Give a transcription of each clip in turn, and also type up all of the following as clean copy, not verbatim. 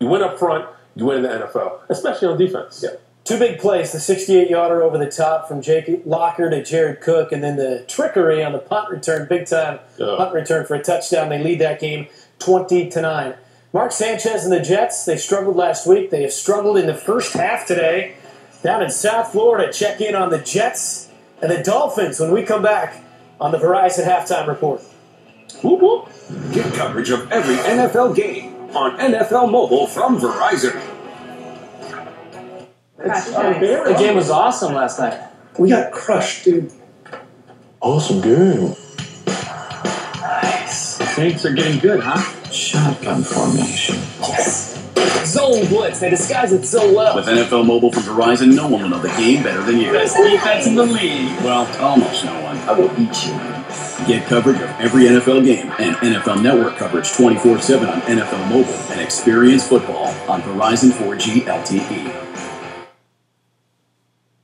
You win up front, you win in the NFL, especially on defense. Yeah. Two big plays, the 68-yarder over the top from Jake Locker to Jared Cook, and then the trickery on the punt return, big-time punt return for a touchdown. They lead that game 20-9. Mark Sanchez and the Jets, they struggled last week. They have struggled in the first half today. Down in South Florida, check in on the Jets and the Dolphins when we come back on the Verizon Halftime Report. Whoop, whoop. Get coverage of every NFL game on NFL Mobile from Verizon. The game was awesome last night. We got crushed, dude. Awesome game. Nice. The Saints are getting good, huh? Shotgun formation. Yes. Zone blitz. They disguise it so well. With NFL Mobile from Verizon, no one will know the game better than you. Best defense in the league. Well, almost no one. I will beat you. Get coverage of every NFL game and NFL Network coverage 24/7 on NFL Mobile and experience football on Verizon 4G LTE.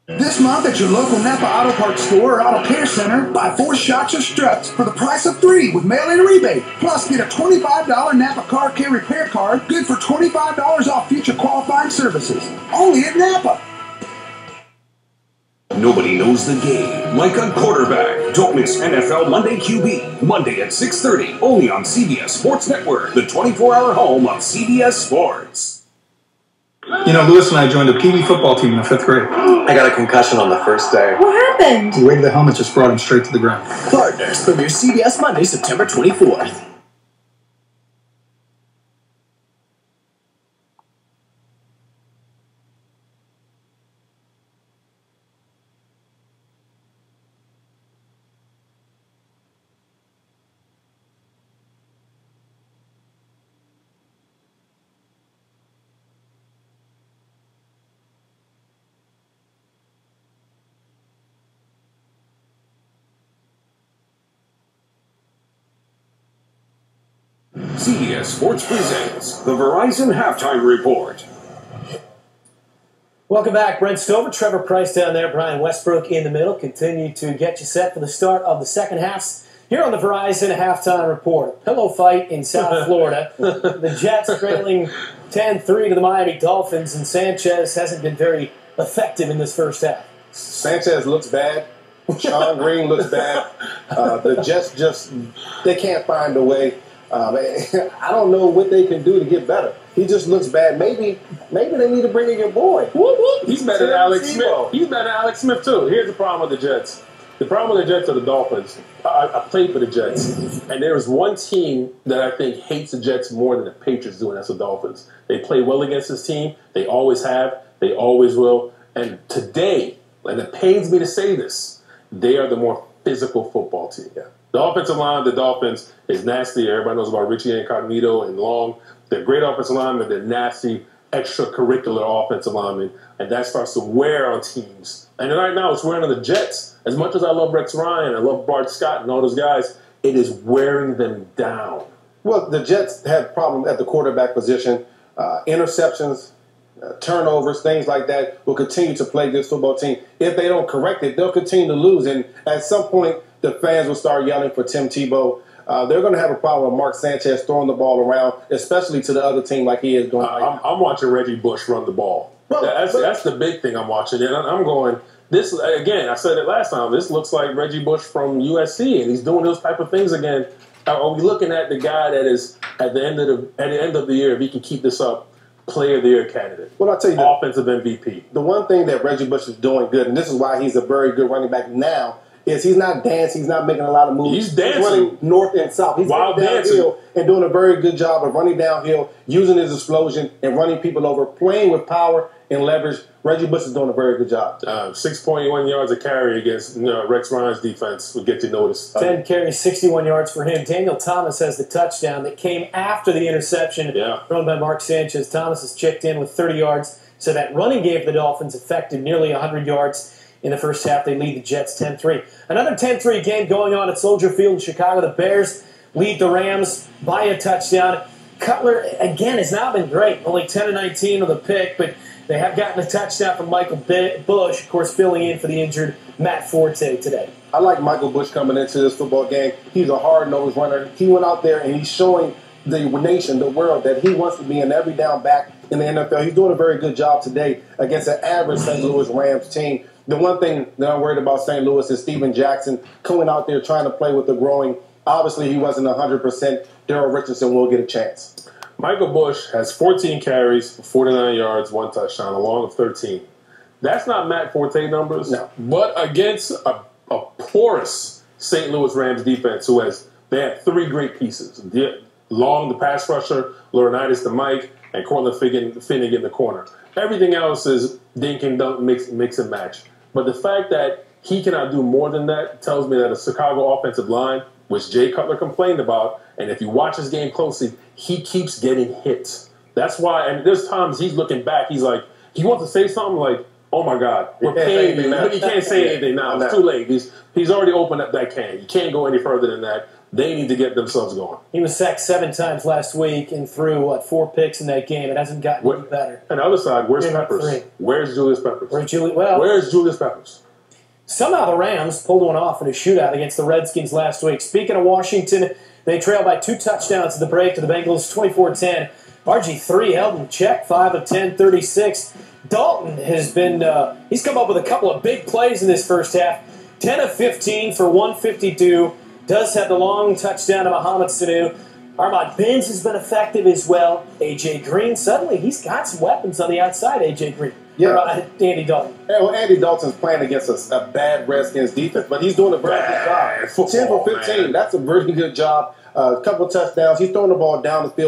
This month at your local Napa Auto Parts store or Auto Care Center, buy 4 shocks or struts for the price of 3 with mail-in rebate. Plus, get a $25 Napa Car Care Repair Card, good for $25 off future qualifying services. Only at Napa. Nobody knows the game like a quarterback. Don't miss NFL Monday QB, Monday at 6:30, only on CBS Sports Network, the 24-hour home of CBS Sports. You know, Lewis and I joined a Pee Wee football team in the 5th grade. I got a concussion on the first day. What happened? The weight of the helmet just brought him straight to the ground. Partners premiere CBS Monday, September 24th. CBS Sports presents the Verizon Halftime Report. Welcome back. Brent Stover, Trevor Price down there, Brian Westbrook in the middle. Continue to get you set for the start of the second half here on the Verizon Halftime Report. Pillow fight in South Florida. The Jets trailing 10-3 to the Miami Dolphins, and Sanchez hasn't been very effective in this first half. Sanchez looks bad. Sean Green looks bad. The Jets they can't find a way. I don't know what they can do to get better. He just looks bad. Maybe they need to bring in your boy. Whoop, whoop. He's better than Alex Smith. He's better than Alex Smith, too. Here's the problem with the Jets. The problem with the Jets are the Dolphins. I played for the Jets, and there is one team that I think hates the Jets more than the Patriots do, and that's the Dolphins. They play well against this team. They always have. They always will. And today, and it pains me to say this, they are the more physical football team. Yeah. The offensive line of the Dolphins is nasty. Everybody knows about Richie Incognito and Long. They're great offensive linemen. They're nasty, extracurricular offensive linemen. And that starts to wear on teams. And right now, it's wearing on the Jets. As much as I love Rex Ryan, I love Bart Scott and all those guys, it is wearing them down. Well, the Jets have problems at the quarterback position. Interceptions, turnovers, things like that will continue to plague this football team. If they don't correct it, they'll continue to lose. And at some point, the fans will start yelling for Tim Tebow. They're going to have a problem with Mark Sanchez throwing the ball around, especially to the other team like he is doing. I'm watching Reggie Bush run the ball. Well, that's the big thing I'm watching. And I'm going, this, again, I said it last time, this looks like Reggie Bush from USC, and he's doing those type of things again. Are we looking at the guy that is, at the end of the year, if he can keep this up, Player of the Year candidate? Well, I'll tell you, offensive MVP. The one thing that Reggie Bush is doing good, and this is why he's a very good running back now, is he's not dancing, he's not making a lot of moves. He's dancing. He's running north and south. He's wild downhill and doing a very good job of running downhill, using his explosion and running people over, playing with power and leverage. Reggie Bush is doing a very good job. 6.1 yards a carry against Rex Ryan's defense will get you noticed. 10 carries, 61 yards for him. Daniel Thomas has the touchdown that came after the interception thrown by Mark Sanchez. Thomas has checked in with 30 yards, so that running game for the Dolphins affected nearly 100 yards. In the first half, they lead the Jets 10-3. Another 10-3 game going on at Soldier Field in Chicago. The Bears lead the Rams by a touchdown. Cutler, again, has not been great. Only 10-19 with a pick, but they have gotten a touchdown from Michael Bush, of course, filling in for the injured Matt Forte today. I like Michael Bush coming into this football game. He's a hard-nosed runner. He went out there and he's showing the nation, the world, that he wants to be an every down back in the NFL. He's doing a very good job today against an average St. Louis Rams team. The one thing that I'm worried about St. Louis is Steven Jackson coming out there trying to play with the growing. Obviously, he wasn't 100%. Daryl Richardson will get a chance. Michael Bush has 14 carries for 49 yards, 1 touchdown, a long of 13. That's not Matt Forte numbers, no. But against a porous St. Louis Rams defense they had 3 great pieces. Long, the pass rusher, Laurinaitis the Mike, and Cortland Finnegan in the corner. Everything else is dink and dunk, mix and match. But the fact that he cannot do more than that tells me that a Chicago offensive line, which Jay Cutler complained about, and if you watch his game closely, he keeps getting hit. That's why, and there's times he's looking back, he's like, he wants to say something like, oh my God, we're paying you. But he can't say anything now. It's too late. He's already opened up that can. You can't go any further than that. They need to get themselves going. He was sacked 7 times last week and threw, 4 picks in that game. It hasn't gotten any better. On the other side, where's Peppers? Where's Julius Peppers? Where's Julius Peppers? Somehow the Rams pulled one off in a shootout against the Redskins last week. Speaking of Washington, they trailed by 2 touchdowns at the break to the Bengals, 24-10. RG3 held in check, 5 of 10, 36. Dalton has been, he's come up with a couple of big plays in this first half. 10 of 15 for 152. Does have the long touchdown to Mohamed Sanu. Armand Benz has been effective as well. A.J. Green, suddenly he's got some weapons on the outside, A.J. Green. Yeah. Andy Dalton. Yeah, well, Andy Dalton's playing against a bad Redskins defense, but he's doing a very good job. 10 for 15, that's a really good job. A couple of touchdowns. He's throwing the ball down the field.